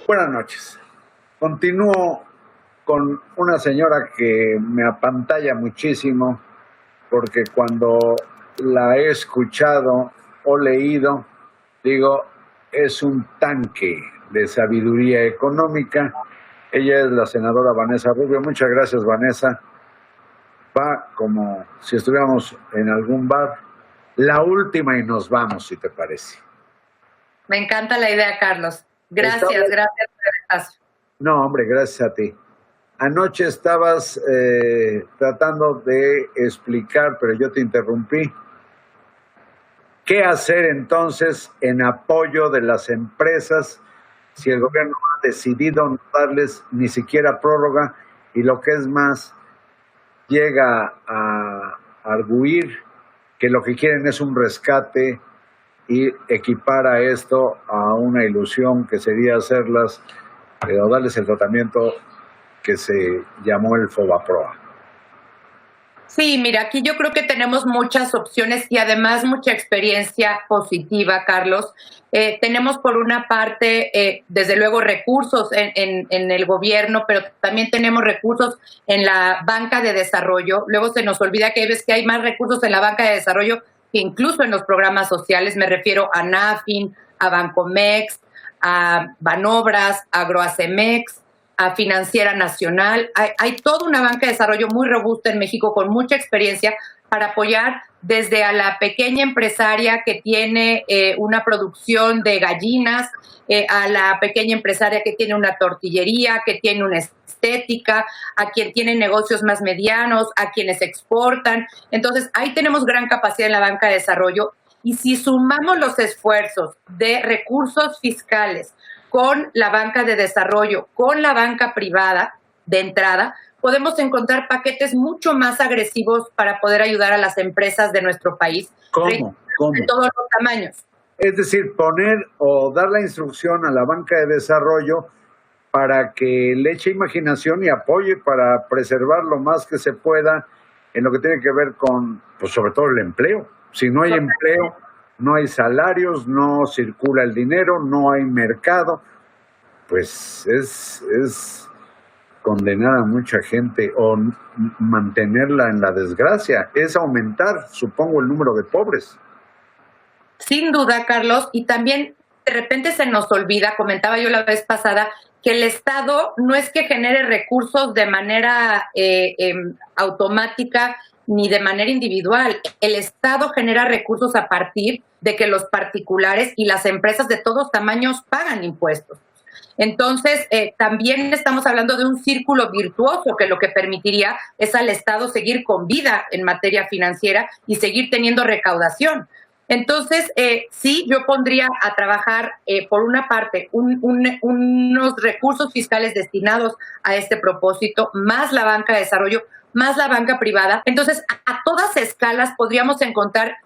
Buenas noches. Continúo con una señora que me apantalla muchísimo porque cuando la he escuchado o leído, digo, es un tanque de sabiduría económica. Ella es la senadora Vanessa Rubio. Muchas gracias, Vanessa. Va como si estuviéramos en algún bar. La última y nos vamos, si te parece. Me encanta la idea, Carlos. Gracias por el espacio. No, hombre, gracias a ti. Anoche estabas tratando de explicar, pero yo te interrumpí. ¿Qué hacer entonces en apoyo de las empresas si el gobierno ha decidido no darles ni siquiera prórroga y lo que es más, llega a arguir que lo que quieren es un rescate y equipara esto a una ilusión que sería hacerlas o darles el tratamiento que se llamó el Fobaproa? Sí, mira, aquí yo creo que tenemos muchas opciones y además mucha experiencia positiva, Carlos. Tenemos por una parte, desde luego, recursos en el gobierno, pero también tenemos recursos en la banca de desarrollo. Luego se nos olvida que hay más recursos en la banca de desarrollo que incluso en los programas sociales. Me refiero a NAFIN, a Bancomext, a Banobras, a Agroacemex, a Financiera Nacional. Hay toda una banca de desarrollo muy robusta en México con mucha experiencia para apoyar desde a la pequeña empresaria que tiene una producción de gallinas, a la pequeña empresaria que tiene una tortillería, que tiene una estética, a quien tiene negocios más medianos, a quienes exportan. Entonces, ahí tenemos gran capacidad en la banca de desarrollo. Y si sumamos los esfuerzos de recursos fiscales con la banca de desarrollo, con la banca privada de entrada, podemos encontrar paquetes mucho más agresivos para poder ayudar a las empresas de nuestro país. ¿Cómo? De todos los tamaños. Es decir, poner o dar la instrucción a la banca de desarrollo para que le eche imaginación y apoye para preservar lo más que se pueda en lo que tiene que ver con, pues sobre todo el empleo. Si no hay empleo, no hay salarios, no circula el dinero, no hay mercado, pues es condenar a mucha gente o mantenerla en la desgracia, es aumentar, supongo, el número de pobres. Sin duda, Carlos, y también de repente se nos olvida, comentaba yo la vez pasada, que el Estado no es que genere recursos de manera automática ni de manera individual. El Estado genera recursos a partir de que los particulares y las empresas de todos tamaños pagan impuestos. Entonces, también estamos hablando de un círculo virtuoso que lo que permitiría es al Estado seguir con vida en materia financiera y seguir teniendo recaudación. Entonces, sí, yo pondría a trabajar, por una parte, unos recursos fiscales destinados a este propósito, más la banca de desarrollo, más la banca privada. Entonces, a todas escalas podríamos encontrar,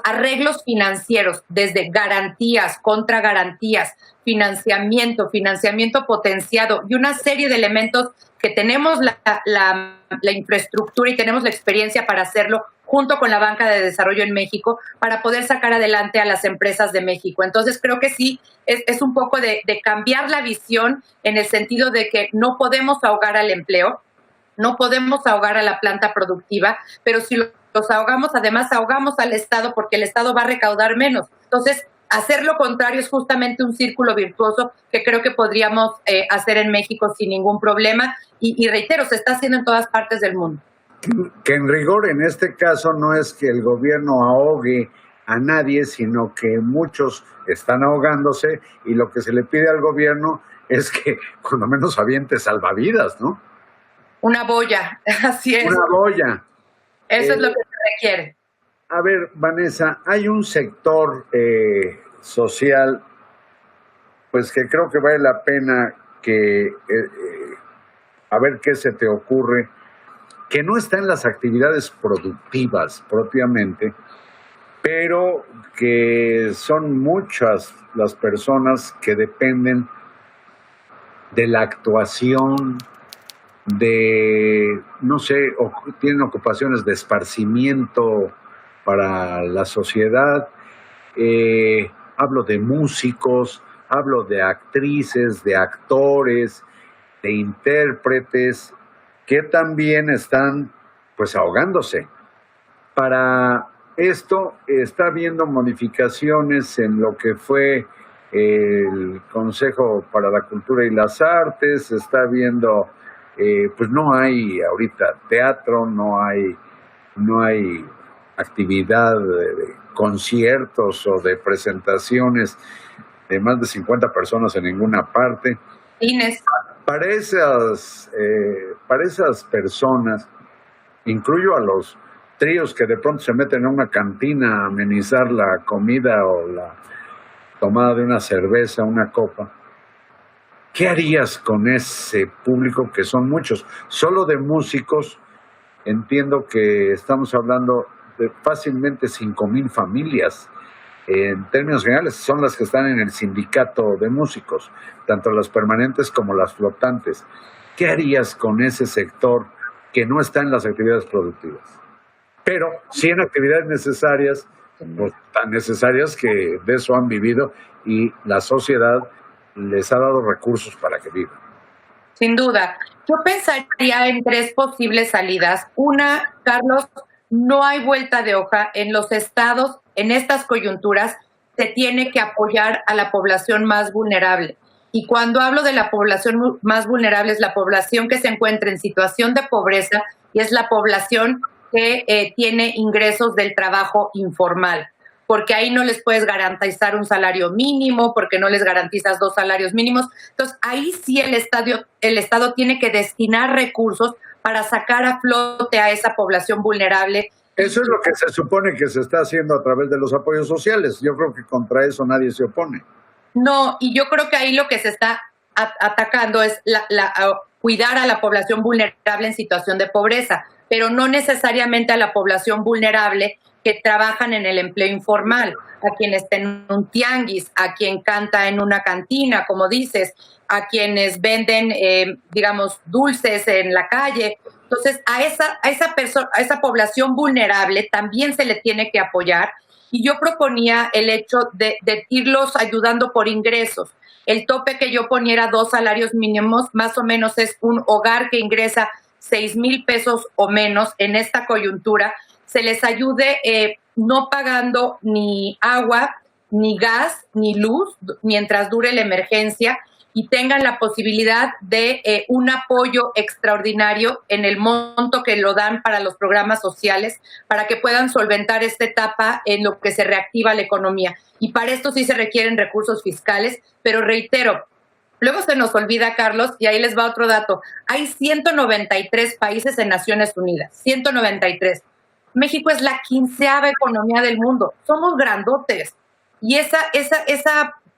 arreglos financieros, desde garantías, contragarantías, financiamiento potenciado y una serie de elementos que tenemos la infraestructura y tenemos la experiencia para hacerlo junto con la banca de desarrollo en México para poder sacar adelante a las empresas de México. Entonces creo que sí, es un poco de cambiar la visión en el sentido de que no podemos ahogar al empleo, no podemos ahogar a la planta productiva, pero si los ahogamos, además ahogamos al Estado porque el Estado va a recaudar menos. Entonces, hacer lo contrario es justamente un círculo virtuoso que creo que podríamos hacer en México sin ningún problema y reitero, se está haciendo en todas partes del mundo. Que en rigor en este caso no es que el gobierno ahogue a nadie, sino que muchos están ahogándose y lo que se le pide al gobierno es que cuando menos aviente salvavidas, ¿no? Una boya, así es. Una boya. Eso es lo que se requiere. A ver, Vanessa, hay un sector social, pues que creo que vale la pena que, a ver qué se te ocurre, que no está en las actividades productivas propiamente, pero que son muchas las personas que dependen de la actuación, de, no sé, tienen ocupaciones de esparcimiento para la sociedad. Hablo de músicos, hablo de actrices, de actores, de intérpretes, que también están pues ahogándose. Para esto está habiendo modificaciones en lo que fue el Consejo para la Cultura y las Artes, está habiendo, pues no hay ahorita teatro, no hay actividad de conciertos o de presentaciones de más de 50 personas en ninguna parte. Inés. Para esas personas, incluyo a los tríos que de pronto se meten a una cantina a amenizar la comida o la tomada de una cerveza, una copa. ¿Qué harías con ese público que son muchos? Solo de músicos, entiendo que estamos hablando de fácilmente 5,000 familias. En términos generales, son las que están en el sindicato de músicos, tanto las permanentes como las flotantes. ¿Qué harías con ese sector que no está en las actividades productivas? Pero sí en actividades necesarias, pues, tan necesarias que de eso han vivido y la sociedad les ha dado recursos para que vivan. Sin duda. Yo pensaría en 3 posibles salidas. Una, Carlos, no hay vuelta de hoja. En los estados, en estas coyunturas, se tiene que apoyar a la población más vulnerable. Y cuando hablo de la población más vulnerable, es la población que se encuentra en situación de pobreza y es la población que tiene ingresos del trabajo informal, porque ahí no les puedes garantizar un salario mínimo, porque no les garantizas 2 salarios mínimos. Entonces, ahí sí el Estado tiene que destinar recursos para sacar a flote a esa población vulnerable. Eso es lo que se supone que se está haciendo a través de los apoyos sociales. Yo creo que contra eso nadie se opone. No, y yo creo que ahí lo que se está atacando es cuidar a la población vulnerable en situación de pobreza, pero no necesariamente a la población vulnerable que trabajan en el empleo informal, a quien está en un tianguis, a quien canta en una cantina, como dices, a quienes venden, digamos, dulces en la calle. Entonces, a esa población vulnerable también se le tiene que apoyar. Y yo proponía el hecho de irlos ayudando por ingresos. El tope que yo ponía era 2 salarios mínimos, más o menos es un hogar que ingresa 6,000 pesos o menos en esta coyuntura, se les ayude no pagando ni agua, ni gas, ni luz, mientras dure la emergencia, y tengan la posibilidad de un apoyo extraordinario en el monto que lo dan para los programas sociales, para que puedan solventar esta etapa en lo que se reactiva la economía. Y para esto sí se requieren recursos fiscales, pero reitero, luego se nos olvida, Carlos, y ahí les va otro dato. Hay 193 países en Naciones Unidas, 193. México es la 15ª economía del mundo. Somos grandotes. Y esa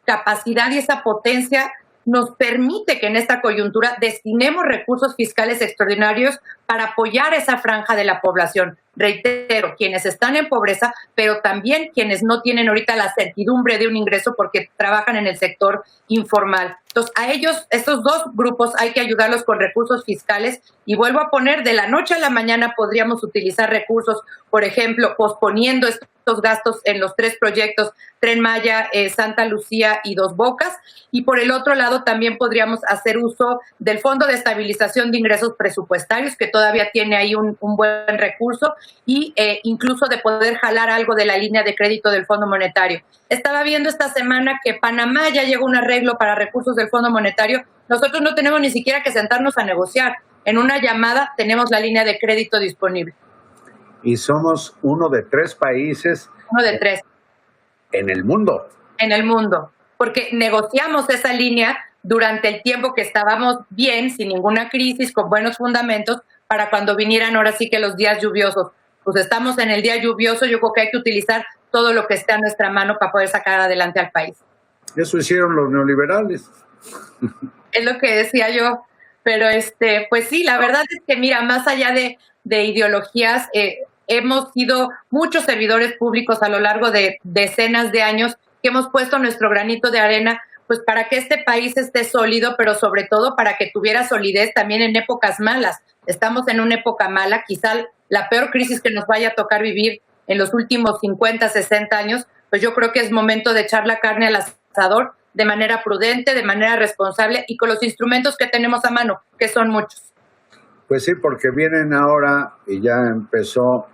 capacidad y esa potencia nos permite que en esta coyuntura destinemos recursos fiscales extraordinarios para apoyar esa franja de la población. Reitero, quienes están en pobreza, pero también quienes no tienen ahorita la certidumbre de un ingreso porque trabajan en el sector informal. Entonces, a ellos, estos 2 grupos, hay que ayudarlos con recursos fiscales y vuelvo a poner, de la noche a la mañana podríamos utilizar recursos, por ejemplo, posponiendo estos gastos en los 3 proyectos, Tren Maya, Santa Lucía y Dos Bocas, y por el otro lado también podríamos hacer uso del Fondo de Estabilización de Ingresos Presupuestarios, que todavía tiene ahí un buen recurso, y incluso de poder jalar algo de la línea de crédito del Fondo Monetario. Estaba viendo esta semana que Panamá ya llegó a un arreglo para recursos del Fondo Monetario. Nosotros no tenemos ni siquiera que sentarnos a negociar. En una llamada tenemos la línea de crédito disponible. Y somos uno de 3 países. Uno de 3. En el mundo. En el mundo. Porque negociamos esa línea durante el tiempo que estábamos bien, sin ninguna crisis, con buenos fundamentos, para cuando vinieran ahora sí que los días lluviosos. Pues estamos en el día lluvioso, yo creo que hay que utilizar todo lo que esté a nuestra mano para poder sacar adelante al país. Eso hicieron los neoliberales. Es lo que decía yo, pero pues sí, la verdad es que mira, más allá de ideologías, hemos sido muchos servidores públicos a lo largo de decenas de años que hemos puesto nuestro granito de arena pues para que este país esté sólido, pero sobre todo para que tuviera solidez también en épocas malas. Estamos en una época mala, quizá la peor crisis que nos vaya a tocar vivir en los últimos 50, 60 años, pues yo creo que es momento de echar la carne al asador de manera prudente, de manera responsable y con los instrumentos que tenemos a mano, que son muchos. Pues sí, porque vienen ahora y ya empezó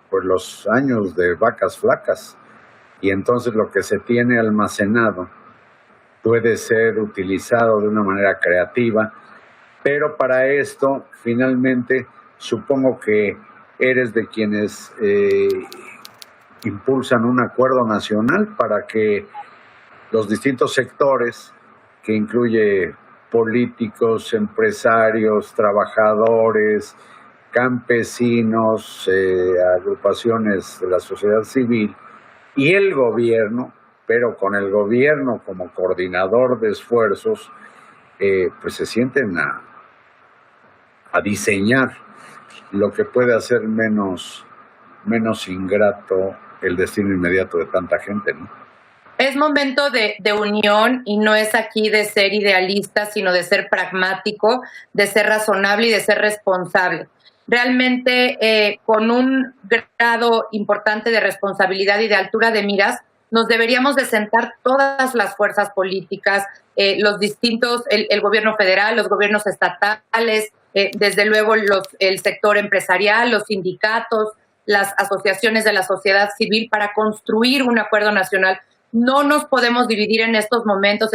pues los años de vacas flacas y entonces lo que se tiene almacenado puede ser utilizado de una manera creativa, pero para esto finalmente supongo que eres de quienes impulsan un acuerdo nacional para que los distintos sectores, que incluye políticos, empresarios, trabajadores, campesinos, agrupaciones de la sociedad civil y el gobierno, pero con el gobierno como coordinador de esfuerzos, pues se sienten a diseñar lo que puede hacer menos ingrato el destino inmediato de tanta gente, ¿no? Es momento de unión y no es aquí de ser idealista, sino de ser pragmático, de ser razonable y de ser responsable. Realmente, con un grado importante de responsabilidad y de altura de miras, nos deberíamos de sentar todas las fuerzas políticas, los distintos, el gobierno federal, los gobiernos estatales, desde luego el sector empresarial, los sindicatos, las asociaciones de la sociedad civil para construir un acuerdo nacional. No nos podemos dividir en estos momentos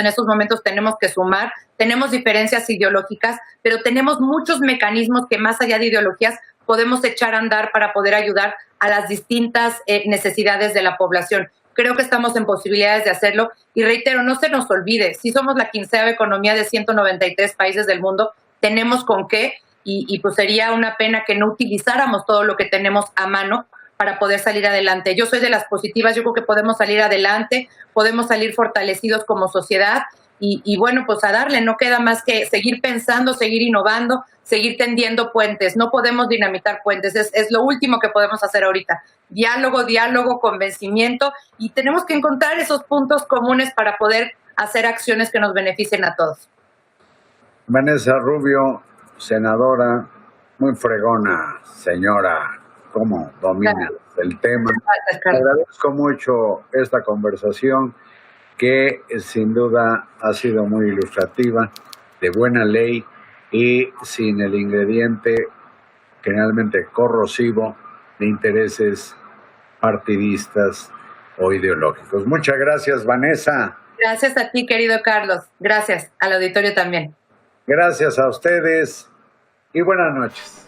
tenemos que sumar, tenemos diferencias ideológicas, pero tenemos muchos mecanismos que más allá de ideologías podemos echar a andar para poder ayudar a las distintas necesidades de la población. Creo que estamos en posibilidades de hacerlo y reitero, no se nos olvide, si somos la 15ª economía de 193 países del mundo, tenemos con qué y pues sería una pena que no utilizáramos todo lo que tenemos a mano para poder salir adelante. Yo soy de las positivas, yo creo que podemos salir adelante, podemos salir fortalecidos como sociedad y bueno, pues a darle, no queda más que seguir pensando, seguir innovando, seguir tendiendo puentes. No podemos dinamitar puentes, es lo último que podemos hacer ahorita. Diálogo, convencimiento y tenemos que encontrar esos puntos comunes para poder hacer acciones que nos beneficien a todos. Vanessa Rubio, senadora, muy fregona, señora. Cómo dominas el tema. Te agradezco mucho esta conversación que sin duda ha sido muy ilustrativa, de buena ley y sin el ingrediente generalmente corrosivo de intereses partidistas o ideológicos. Muchas gracias, Vanessa. Gracias a ti, querido Carlos. Gracias al auditorio también. Gracias a ustedes y buenas noches.